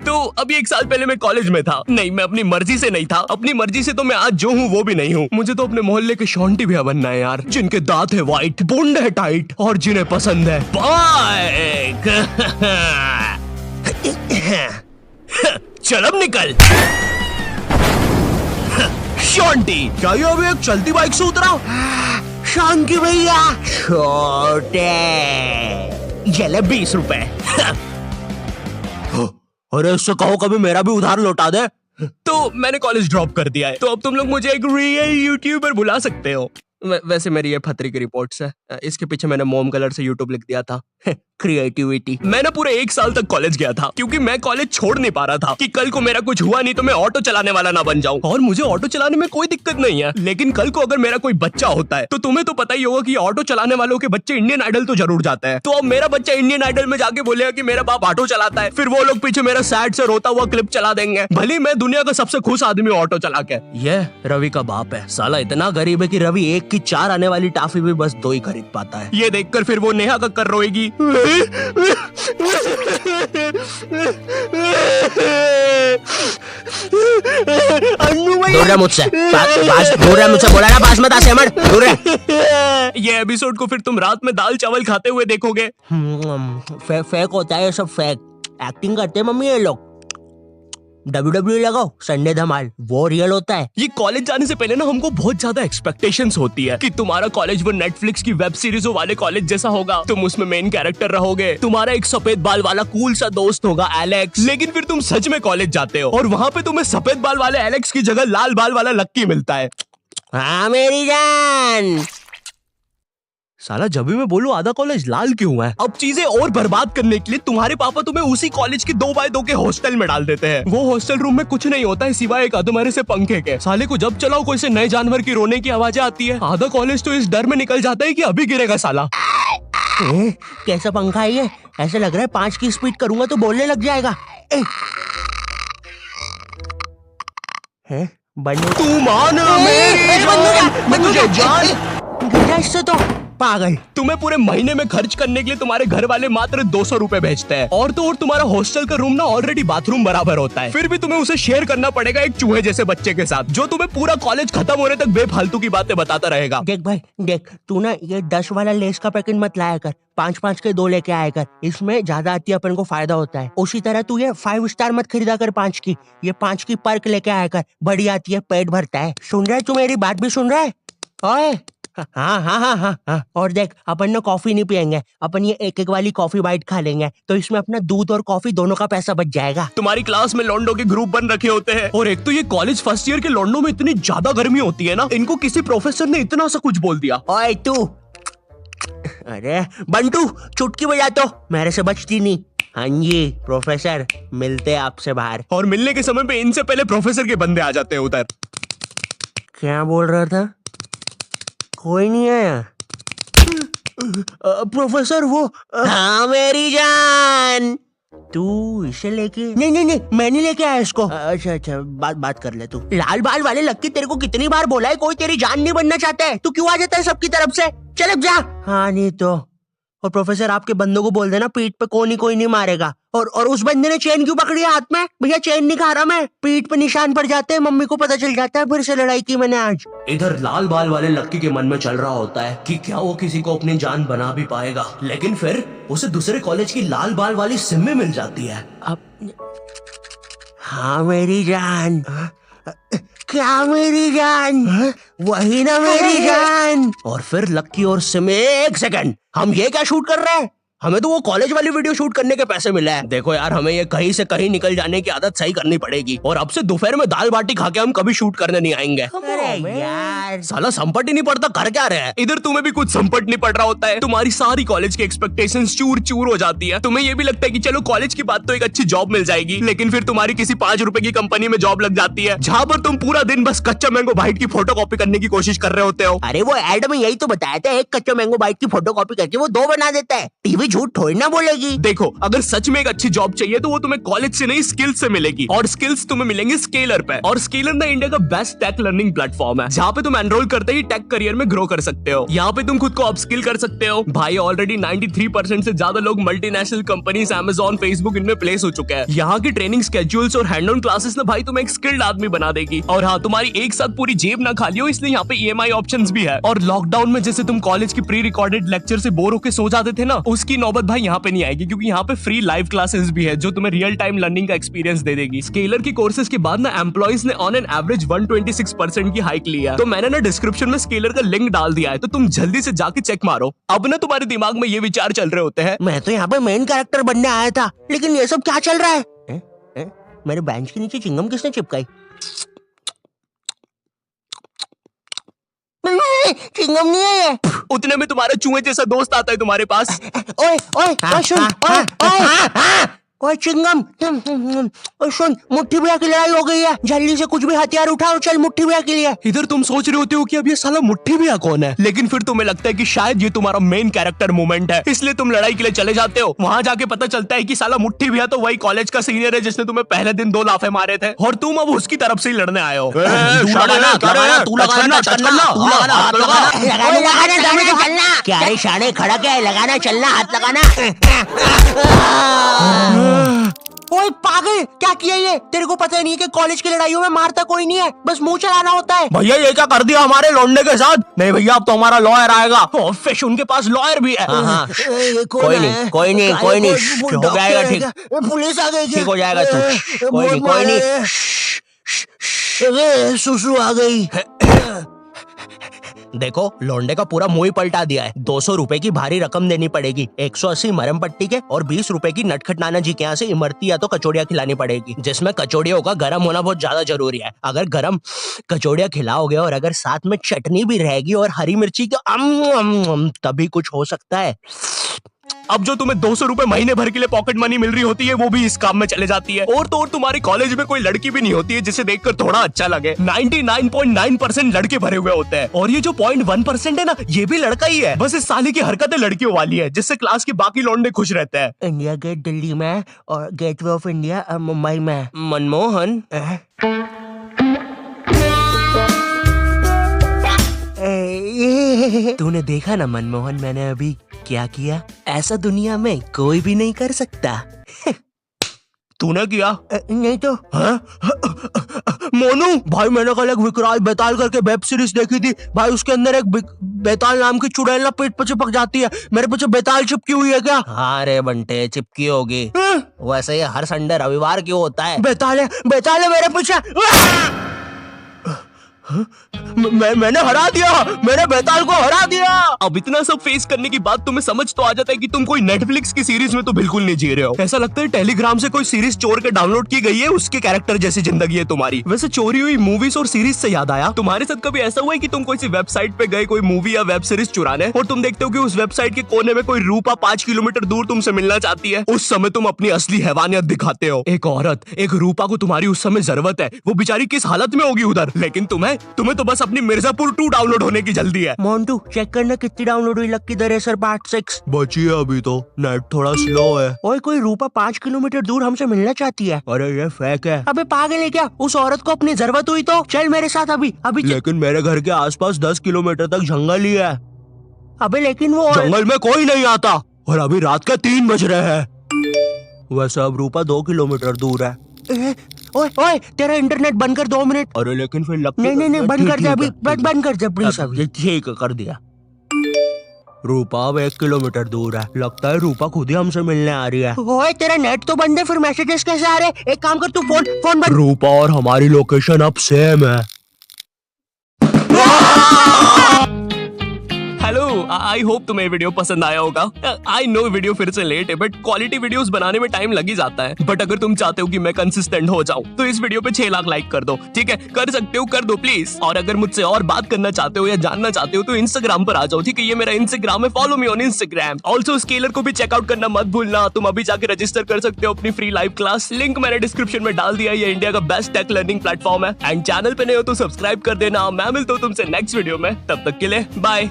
तो अभी 1 साल पहले मैं कॉलेज में था। नहीं, मैं अपनी मर्जी से नहीं था। अपनी मर्जी से तो मैं आज जो हूँ वो भी नहीं हूँ। मुझे तो अपने मोहल्ले के शॉन्टी भैया बनना है यार, जिनके दांत है व्हाइट, बूंद है टाइट और जिन्हें पसंद है बाइक। चल अब निकल। शॉन्टी, क्या ये अभी एक चलती बाइक से उतरा? शांति भैया, छोटे चले 20 रुपए। अरे इससे कहो कभी मेरा भी उधार लौटा दे। तो मैंने कॉलेज ड्रॉप कर दिया है, तो अब तुम लोग मुझे एक रियल यूट्यूबर बुला सकते हो। वैसे मेरी ये फतरी की रिपोर्ट्स है। इसके पीछे मैंने मोम कलर से यूट्यूब लिख दिया था। क्रिएटिविटी। मैंने पूरे 1 साल तक कॉलेज गया था, क्योंकि मैं कॉलेज छोड़ नहीं पा रहा था कि कल को मेरा कुछ हुआ नहीं तो मैं ऑटो चलाने वाला ना बन जाऊं। और मुझे ऑटो चलाने में कोई दिक्कत नहीं है, लेकिन कल को अगर मेरा कोई बच्चा होता है तो तुम्हें तो पता ही होगा कि ऑटो चलाने वालों के बच्चे इंडियन आइडल तो जरूर जाते हैं। तो अब मेरा बच्चा इंडियन आइडल में जाके बोलेगा कि मेरा बाप ऑटो चलाता है, फिर वो लोग पीछे मेरा सैड से रोता हुआ क्लिप चला देंगे, भले मैं दुनिया का सबसे खुश आदमी ऑटो चला के। ये रवि का बाप है, साला इतना गरीब है कि रवि 1 की 4 आने वाली टाफी भी बस 2 ही खरीद पाता है। ये देखकर फिर वो नेहा कक्कर रोएगी। दूर रह मुझसे, बोला ना, पास मत आ सेमर, दूर रह। ये एपिसोड को फिर तुम रात में दाल चावल खाते हुए देखोगे। फेक होता है ये सब, फेक एक्टिंग करते हैं मम्मी ये लोग। WWE लगाओ, संडे धमाल, वो रियल होता है। ये कॉलेज जाने से पहले ना हमको बहुत ज्यादा एक्सपेक्टेशंस होती है कि तुम्हारा कॉलेज वो नेटफ्लिक्स की वेब सीरीजों वाले कॉलेज जैसा होगा, तुम उसमें मेन कैरेक्टर रहोगे, तुम्हारा एक सफेद बाल वाला कूल सा दोस्त होगा एलेक्स। लेकिन फिर तुम सच में कॉलेज जाते हो और वहाँ पे तुम्हें सफेद बाल वाले एलेक्स की जगह लाल बाल वाला लक्की मिलता है। हाँ मेरी जान। साला जब भी मैं बोलूं आधा कॉलेज लाल क्यों है। अब चीजें और बर्बाद करने के लिए तुम्हारे पापा तुम्हें उसी कॉलेज के 2x2 के हॉस्टल में डाल देते हैं। वो हॉस्टल रूम में कुछ नहीं होता है सिवाय एक अधमरे से पंखे के। साले को जब चलाओ कोई से नए जानवर की रोने की आवाजें आती है। आधा कॉलेज तो इस डर में निकल जाता है कि अभी गिरेगा साला। कैसा पंखा है ये? ऐसा लग रहा है 5 की स्पीड करूंगा तो बोलने लग जाएगा। तू मान मुझे जान इससे तो पागल। तुम्हें पूरे महीने में खर्च करने के लिए तुम्हारे घर वाले मात्र 200 रुपए भेजते हैं, और तो और तुम्हारा हॉस्टल का रूम ना ऑलरेडी बाथरूम बराबर होता है, फिर भी तुम्हें उसे शेयर करना पड़ेगा एक चूहे जैसे बच्चे के साथ, जो तुम्हें पूरा कॉलेज खत्म होने तक बेफालतू की बातें बताता रहेगा। देख भाई देख, तू ना ये 10 वाला लेस का पैकेट मत लाया कर, 5-5 के 2 लेके आया कर, इसमें ज्यादा आती है, अपन को फायदा होता है। उसी तरह तू ये 5 स्टार मत खरीदा कर 5 की, ये 5 की पर्क लेके आया कर, बड़ी आती है, पेट भरता है। सुन रहा है तू? मेरी बात भी सुन रहा है? ओए हाँ। और देख, अपन ना कॉफी नहीं पियेंगे, अपन ये 1-1 वाली कॉफी बाइट खा लेंगे, तो इसमें अपना दूध और कॉफी दोनों का पैसा बच जाएगा। तुम्हारी क्लास में लॉन्डो के ग्रुप बन रखे होते हैं, और एक तो ये कॉलेज फर्स्ट ईयर के लॉन्डो में इतनी ज्यादा गर्मी होती है ना, इनको किसी प्रोफेसर ने इतना सा कुछ बोल दिया। ओए तू, अरे बंटू चुटकी बजा तो, मेरे से बचती नहीं। हाँ जी प्रोफेसर, मिलते आपसे बाहर। और मिलने के समय पे इनसे पहले प्रोफेसर के बंदे आ जाते हैं उधर। क्या बोल रहा था? कोई नहीं आया। प्रोफेसर वो हाँ मेरी जान, तू इसे लेके? नहीं मैं नहीं लेके आया इसको। अच्छा बात कर ले तू। लाल बाल वाले लक्की, तेरे को कितनी बार बोला है कोई तेरी जान नहीं बनना चाहता है, तू क्यों आ जाता है सबकी तरफ से? चल अब जा। हाँ नहीं तो। और प्रोफेसर आपके बंदों को बोल देना पीठ पे कोई नहीं मारेगा। और उस बंदे ने चेन क्यों पकड़ी है हाथ में? भैया चेन नहीं खा रहा मैं, पीठ पे निशान पड़ जाते हैं, मम्मी को पता चल जाता है, फिर से लड़ाई की मैंने आज। इधर लाल बाल वाले लक्की के मन में चल रहा होता है कि क्या वो किसी को अपनी जान बना भी पाएगा, लेकिन फिर उसे दूसरे कॉलेज की लाल बाल वाली सिम्मी मिल जाती है। अब हाँ मेरी जान। क्या मेरी जान? वही ना मेरी जान। और फिर लक्की और सिम्मी, 1 सेकंड, हम ये क्या शूट कर रहे हैं? हमें तो वो कॉलेज वाली वीडियो शूट करने के पैसे मिले हैं। देखो यार, हमें ये कहीं से कहीं निकल जाने की आदत सही करनी पड़ेगी, और अब से दोपहर में दाल बाटी खा के हम कभी शूट करने नहीं आएंगे। अरे यार साला संपट ही नहीं पड़ता, कर क्या रहे हैं? इधर तुम्हें भी कुछ संपट नहीं पड़ रहा होता है, तुम्हारी सारी कॉलेज की एक्सपेक्टेशंस चूर चूर हो जाती है। तुम्हें ये भी लगता है कि चलो कॉलेज की बात तो एक अच्छी जॉब मिल जाएगी, लेकिन फिर तुम्हारी किसी 5 रुपए की कंपनी में जॉब लग जाती है, जहाँ पर तुम पूरा दिन बस कच्चा मैंगो बाइट की फोटो कॉपी करने की कोशिश कर रहे होते हो। अरे वो एड में यही तो बताया था, एक कच्चा मैंगो बाइट की फोटो कॉपी करके वो 2 बना देता है। टीवी झूठ थोड़ी ना बोलेगी। देखो, अगर सच में एक अच्छी जॉब चाहिए तो वो तुम्हें कॉलेज से नहीं स्किल्स से मिलेगी, और स्किल्स तुम्हें मिलेंगे स्केलर पे। और स्केलर ना इंडिया का बेस्ट टेक लर्निंग प्लेटफॉर्म है, जहाँ पे तुम एनरोल करते ही टेक करियर में ग्रो कर सकते हो। यहाँ पे तुम खुद को अपस्किल कर सकते हो। भाई ऑलरेडी 93% से ज्यादा लोग मल्टीनेशनल कंपनीज, Amazon, फेसबुक इनमें प्लेस हो चुके हैं। यहाँ की ट्रेनिंग स्केड्यूल्स और हैंड ऑन क्लासेस ना भाई तुम्हें एक स्किल्ड आदमी बना देगी। और हाँ, तुम्हारी एक साथ पूरी जेब ना खाली हो, इसलिए यहाँ पे EMI ऑप्शंस भी है। और लॉकडाउन में जैसे तुम कॉलेज की प्री रिकॉर्डेड लेक्चर से बोर होकर सो जाते थे ना, उसकी नौबत भाई यहाँ पे नहीं आएगी, क्योंकि यहाँ पे फ्री लाइव क्लासेस भी है जो तुम्हें रियल टाइम लर्निंग का एक्सपीरियंस दे देगी। स्केलर की कोर्सेज के बाद ना एम्प्लॉइज ने ऑन एन एवरेज 126% की हाइक लिया। तो मैंने ना डिस्क्रिप्शन में स्केलर का लिंक डाल दिया है, तो तुम जल्दी से जाके चेक मारो। अब ना तुम्हारे दिमाग में ये विचार चल रहे होते हैं, मैं तो यहाँ पे मेन कैरेक्टर बनने आया था, लेकिन ये सब क्या चल रहा है? मेरे बेंच के नीचे चिंगम किसने चिपकाई? चिंगम नहीं है ये। उतने में तुम्हारा चूहे जैसा दोस्त आता है तुम्हारे पास। ओए ओए ओए सुन, ओए ओए ओए चिंगम, ओए सुन, मुट्ठी भैया की लड़ाई हो गई है, जल्दी से कुछ भी हथियार उठाओ, चल मुट्ठी भैया के लिए। इधर तुम सोच रहे होते हो कि अब ये साला मुट्ठी भैया कौन है, लेकिन फिर तुम्हें लगता है कि शायद ये तुम्हारा मेन कैरेक्टर मोमेंट है, इसलिए तुम लड़ाई के लिए चले जाते हो। वहाँ जाके पता चलता है कि साला मुट्ठी भैया तो वही कॉलेज का सीनियर है जिसने तुम्हें पहले दिन 2 लाफे मारे थे, और तुम अब उसकी तरफ से ही लड़ने आए हो। क्या रे शाने, खड़ा क्या है? लगाना, चलना, हाथ लगाना। ओए पागल, क्या किया ये? तेरे को पता नहीं है कि कॉलेज की लड़ाइयों में मारता कोई नहीं है, बस मुंह चलाना होता है। भैया ये क्या कर दिया हमारे लौंडे के साथ? नहीं भैया, अब तो हमारा लॉयर आएगा। फिश उनके पास लॉयर भी है। कोई नहीं, कोई नहीं, कोई नहीं, हो जाएगा ठीक। पुलिस आ गई, ठीक हो जाएगा तू। कोई नहीं, कोई नहीं। सुसु आ गई। देखो, लौंडे का पूरा मुंह ही पलटा दिया है। 200 रुपए की भारी रकम देनी पड़ेगी, 180 मरम पट्टी के, और 20 रुपए की नटखट नाना जी के यहाँ से इमरती या तो कचौड़ियाँ खिलानी पड़ेगी, जिसमें कचौड़ियों का गर्म होना बहुत ज्यादा जरूरी है। अगर गर्म कचौड़ियाँ खिलाओगे और अगर साथ में चटनी भी रहेगी और हरी मिर्ची की, तभी कुछ हो सकता है। अब जो तुम्हें 200 रुपए महीने भर के लिए पॉकेट मनी मिल रही होती है, वो भी इस काम में चले जाती है। और तो और तुम्हारी कॉलेज में कोई लड़की भी नहीं होती है जिसे देखकर थोड़ा अच्छा लगे। 99.9% लड़के भरे हुए होते हैं, और ये जो 0.1% है ना, ये भी लड़का ही है। बस इस साले की हरकतें लड़कियों वाली है, जिससे क्लास के बाकी लौंडे खुश रहते हैं। इंडिया गेट दिल्ली में और गेटवे ऑफ इंडिया मुंबई में। मनमोहन, तूने देखा ना मनमोहन, मैंने अभी क्या किया? ऐसा दुनिया में कोई भी नहीं कर सकता। तूने किया? नहीं तो। मोनू भाई, मैंने कल एक विकराल बेताल करके वेब सीरीज देखी थी भाई, उसके अंदर एक बेताल नाम की चुड़ैल ना पेट पे चिपक जाती है। मेरे पीछे बेताल चिपकी हुई है क्या? हाँ रे बंटे, चिपकी होगी। वैसे ये हर संडे रविवार क्यों होता है? बेताल है मेरे पीछे। मैंने हरा दिया, मैंने बेताल को हरा दिया। अब इतना सब फेस करने के बाद तुम्हें समझ तो आ जाता है कि तुम कोई नेटफ्लिक्स की सीरीज में तो बिल्कुल नहीं जी रहे हो। ऐसा लगता है टेलीग्राम से कोई सीरीज चोर के डाउनलोड की गई है, उसके कैरेक्टर जैसी जिंदगी है तुम्हारी। वैसे चोरी हुई मूवीज और सीरीज से याद आया, तुम्हारे साथ कभी ऐसा हुआ है कि तुम कोई सी वेबसाइट पे गए कोई मूवी या वेब सीरीज चुराने, और तुम देखते हो कि उस वेबसाइट के कोने में कोई रूपा 5 किलोमीटर दूर तुमसे मिलना चाहती है? उस समय तुम अपनी असली हैवानियत दिखाते हो। एक औरत, एक रूपा को तुम्हारी उस समय जरूरत है, वो बेचारी किस हालत में होगी उधर, लेकिन तुम्हें तो बस अपनी मिर्जापुर 2 डाउनलोड होने की जल्दी है। मोन्टू चेक करना कितनी डाउनलोड हुई लक्की द रेसर पार्ट 6। बची है अभी तो, नेट थोड़ा स्लो है। ओए, कोई रूपा 5 किलोमीटर दूर हमसे मिलना चाहती है। अरे ये फेक है। अबे पागल है क्या? उस औरत को अपनी जरूरत हुई तो चल मेरे साथ अभी। लेकिन मेरे घर के आसपास 10 किलोमीटर तक जंगल ही है। अबे लेकिन वो जंगल में कोई नहीं आता, और अभी रात के 3 बज रहे हैं। वैसे अब रूपा 2 किलोमीटर दूर है। ओए ओए, तेरा इंटरनेट बंद कर 2 मिनट। अरे लेकिन फिर नहीं बंद कर दे अभी, बंद कर दे प्लीज अभी। ठीक कर दिया। रूपा अब 1 किलोमीटर दूर है, लगता है रूपा खुद ही हमसे मिलने आ रही है। ओए, तेरा नेट तो बंद है, फिर मैसेजेस कैसे आ रहे? एक काम कर, तू फोन बंद। रूपा और हमारी लोकेशन अब सेम है। हेलो, आई होप तुम्हें वीडियो पसंद आया होगा। आई नो वीडियो फिर से लेट है, बट क्वालिटी वीडियोस बनाने में टाइम लग ही जाता है। बट अगर तुम चाहते हो कि मैं कंसिस्टेंट हो जाऊं, तो इस वीडियो पे 6 लाख लाइक कर दो। ठीक है, कर सकते हो, कर दो प्लीज। और अगर मुझसे और बात करना चाहते हो या जानना चाहते हो तो इंस्टाग्राम पर आ जाओ। ठीक है, ये मेरा इंस्टाग्राम है, follow me on Instagram. Also scalar को भी चेकआउट करना मत भूलना। तुम अभी जाके रजिस्टर कर सकते हो अपनी फ्री लाइव क्लास, लिंक मैंने डिस्क्रिप्शन में डाल दिया। ये इंडिया का बेस्ट टेक लर्निंग प्लेटफॉर्म है। एंड चैनल पे नए हो तो सब्सक्राइब कर देना। मैं मिलता हूँ तुमसे नेक्स्ट वीडियो में, तब तक के लिए बाय।